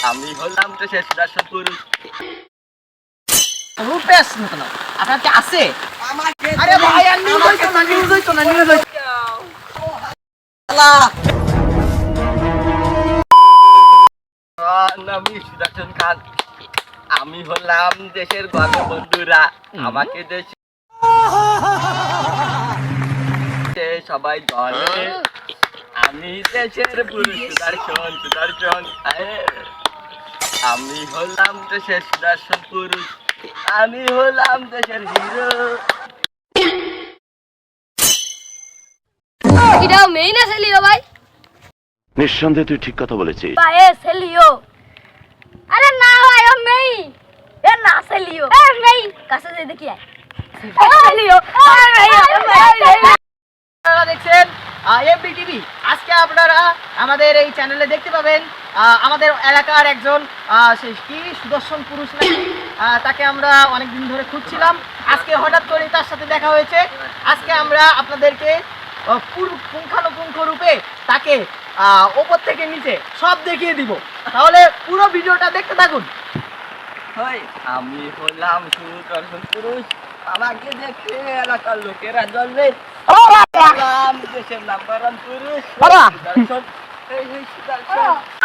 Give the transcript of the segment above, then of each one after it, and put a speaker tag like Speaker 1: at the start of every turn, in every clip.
Speaker 1: আমি হলাম তো শেষ দর্শন পুরুষ।
Speaker 2: রূপে আসছেন কেন? আপনার কি আছে? আরে ভাই আর নিউজ হইতো না, নিউজ হইতো না, নিউজ হইতো
Speaker 1: আমি সুদর্শন খান। আমি হলাম দেশের গর্ব বন্ধুরা, আমাকে দেশে সবাই বলে আমি দেশের পুরুষ সুদর্শন সুদর্শন। আমি হলাম দেশের সুদর্শন পুরুষ, আমি হলাম দেশের হিরো।
Speaker 3: এটাও মেই না সেলিও ভাই?
Speaker 4: নিঃসন্দেহে তুই ঠিক কথা বলেছিস।
Speaker 3: ভাই এ সেলিও। আরে না ভাই ও মেই। এ না সেলিও। এ মেই কাছে যাই দেখি আয়। সেলিও।
Speaker 2: আপনারা দেখছেন এফবিটিভি। আজকে আপনারা আমাদের এই চ্যানেলে দেখতে পাবেন আমাদের এলাকার একজন সে কি সুদর্শন পুরুষ নাকি, তাকে আমরা অনেক দিন ধরে খুঁজছিলাম। আজকে হঠাৎ করে তার সাথে দেখা হয়েছে। আজকে আমরা আপনাদেরকে পুঙ্খানুপুঙ্খ রূপে তাকে ওপর থেকে নিচে সব দেখিয়ে দিব। তাহলে পুরো ভিডিওটা দেখতে থাকুন।
Speaker 1: আমি হলাম সুদর্শন পুরুষ, আমাকে দেখে এলাকার লোকেরা জ্বলবে দেশের নাম্বার ওয়ান পুরুষ সুদর্শন।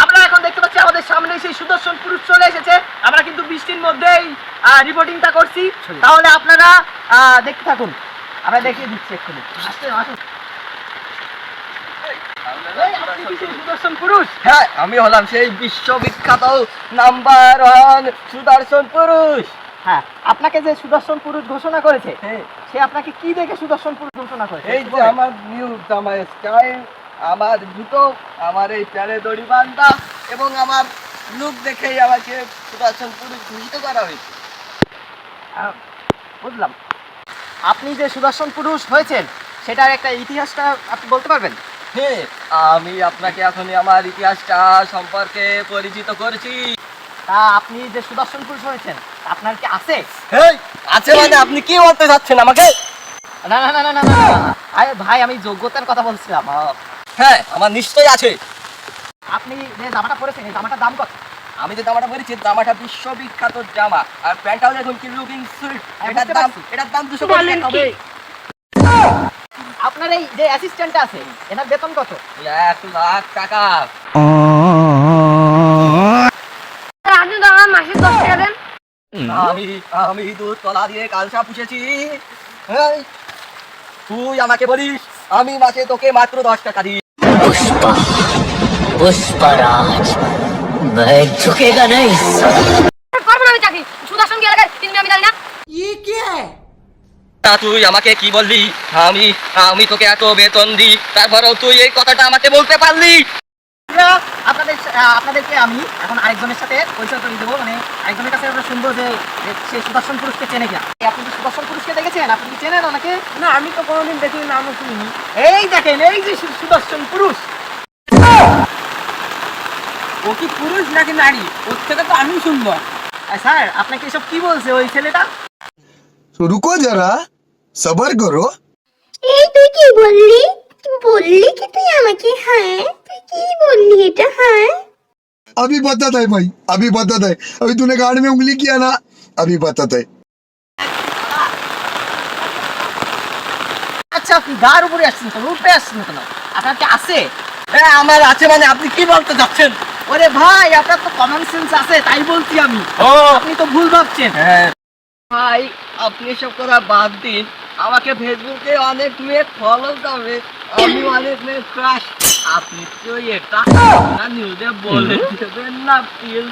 Speaker 2: আমরা এখন দেখতে পাচ্ছি আমাদের সামনে সেই সুদর্শন পুরুষ চলে এসেছে। আমরা কিন্তু বৃষ্টির মধ্যেই রিপোর্টিংটা করছি, তাহলে আপনারা দেখতে থাকুন। আমরা দেখিয়ে দিচ্ছি এক্ষুনি। আসুন। সুদর্শন পুরুষ।
Speaker 1: হ্যাঁ, আমি হলাম সেই বিশ্ববিখ্যাত নাম্বার ওয়ান সুদর্শন পুরুষ।
Speaker 2: হ্যাঁ, আপনাকে যে সুদর্শন পুরুষ ঘোষণা করেছে, সে আপনাকে কি দেখে সুদর্শন পুরুষ ঘোষণা করেছে?
Speaker 1: এই যে আমার নিউ আমার স্টাইল, আমার জুতো, আমার এই প্যারে দড়ি বান্ধা এবং আমার লুক দেখেই আমাকে সুদর্শন পুরুষ ঘোষিত করা হয়েছে।
Speaker 2: বুঝলাম। আপনি যে সুদর্শন পুরুষ হয়েছেন সেটার একটা ইতিহাসটা আপনি বলতে পারবেন?
Speaker 1: হ্যাঁ, আমি আপনাকে এখনই আমার ইতিহাসটা সম্পর্কে পরিচিত করেছি।
Speaker 2: তা আপনি যে সুদর্শন পুরুষ হয়েছেন আপনার কি আছে?
Speaker 1: হেই, আছে মানে আপনি কি বলতে চাচ্ছেন আমাকে?
Speaker 2: না না না না না না, আরে ভাই আমি যোগ্যতার কথা বলছিলাম।
Speaker 1: হ্যাঁ, আমার নিশ্চয়ই আছে।
Speaker 2: আপনি যে জামাটা পরেছেন এই জামাটার দাম কত?
Speaker 1: আমি যে জামাটা পরেছি জামাটা বিশ্ববিখ্যাত জামা, আর প্যান্টটাও দেখুন কি লুকিং সুইট। এটার দাম 200 টাকা হবে।
Speaker 2: আপনার এই যে অ্যাসিস্ট্যান্টটা আছে এনার বেতন কত?
Speaker 1: 1 লাখ টাকা।
Speaker 3: আপনি তো আমার মাসে 10 টাকা দেন।
Speaker 1: আমি দুধ কলা দিয়ে কালসা পুষেছি। এই, তুই আমাকে বলিস আমি মাসে তোকে মাত্র 10 টাকা দিই।
Speaker 5: पुष्पराज मैं झुकेगा नहीं।
Speaker 3: করব না আমি চাকরি। সুদর্শন কি এলাকায় চিনবি আমি জানি না।
Speaker 1: তা তুই আমাকে কি বললি? আমি তোকে এত বেতন দিই, তারপরেও তুই এই কথাটা আমাকে বলতে পারলি?
Speaker 2: আপনাদেরকে আমি এখন আরেকজনের সাথে পরিচয় করে দেবো। মানে আরেকজনের কাছে আমরা শুনবো যে সে সুদর্শন পুরুষকে চেনে কিনা। আপনি কি সুদর্শন পুরুষকে দেখেছেন? আপনি কি চেনেন ওনাকে?
Speaker 6: না, আমি তো কোনোদিন দেখিনি, নামও শুনিনি।
Speaker 2: এই দেখেন, এই যে সুদর্শন পুরুষ।
Speaker 6: ও কি পুরুষ নাকি নারী? ওর থেকে তো আমি শুনবো।
Speaker 2: স্যার আপনাকে এসব কি বলছে ওই ছেলেটা?
Speaker 7: तो रुको जरा सबर करो।
Speaker 8: এই তুই কি বললি? তুই বললি কি তুই আমাকে? হ্যাঁ তুই কি বললি এটা? হ্যাঁ
Speaker 7: अभी बताता है भाई, अभी बताता है। अभी तूने गाड़ में उंगली किया ना, अभी बताता है।
Speaker 2: আচ্ছা আপনি গার উপরে আসছেন তো, রূপে আসছেন কেন? আপনার কি আছে?
Speaker 1: হ্যাঁ, আমার আছে মানে আপনি কি বলতে চাচ্ছেন?
Speaker 2: ওরে ভাই আপনার তো কমন সেন্স আছে, তাই বলছি আমি। আপনি তো ভুল ভাবছেন।
Speaker 1: হ্যাঁ ভাই, আপনি সব কথা বাদ দিন। আমাকে ফেসবুকে অনেক মেয়ে ফলো করে, আমি অনেক মেয়ে ক্রাশ। আপনি তো এটা নিউজে বলে দেবেন না প্লিজ?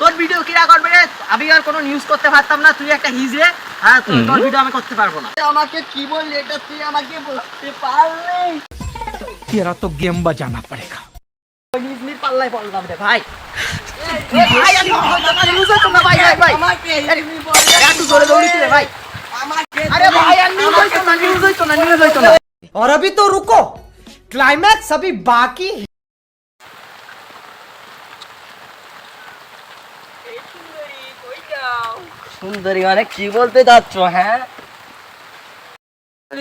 Speaker 2: তোর ভিডিও কিরা করবে রে? আমি আর কোনো নিউজ করতে পারতাম না, তুই একটা হিজে। হ্যাঁ তোর ভিডিও আমি করতে পারবো না।
Speaker 1: আমাকে কি বললি এটা তুই আমাকে বলতে পারলি?
Speaker 6: तेरा तो गेम बजाना पड़ेगा।
Speaker 2: ওই নিজ পাল্লায় পড়লাম রে ভাই। ভাই আমি নিউজ হতো না ভাই। একটু জোরে দৌড়িস রে ভাই। আরে ভাই আর নিউজ হইতো না।
Speaker 6: और अभी तो रुको, क्लाइमैक्स अभी बाकी है।
Speaker 1: সুন্দরী মানে কি বলতে যাচ্ছ? হ্যাঁ,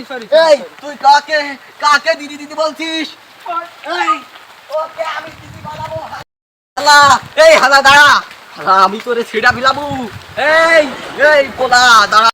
Speaker 6: सॉरी
Speaker 1: এই তুই কাকে কাকে দিদি দিদি বলছিস? এই, ওকে হালা এই হালা দাঁড়া, হালা আমি তোরে ছেড়া ফেলাবো। এই এই পোলা দাঁড়া।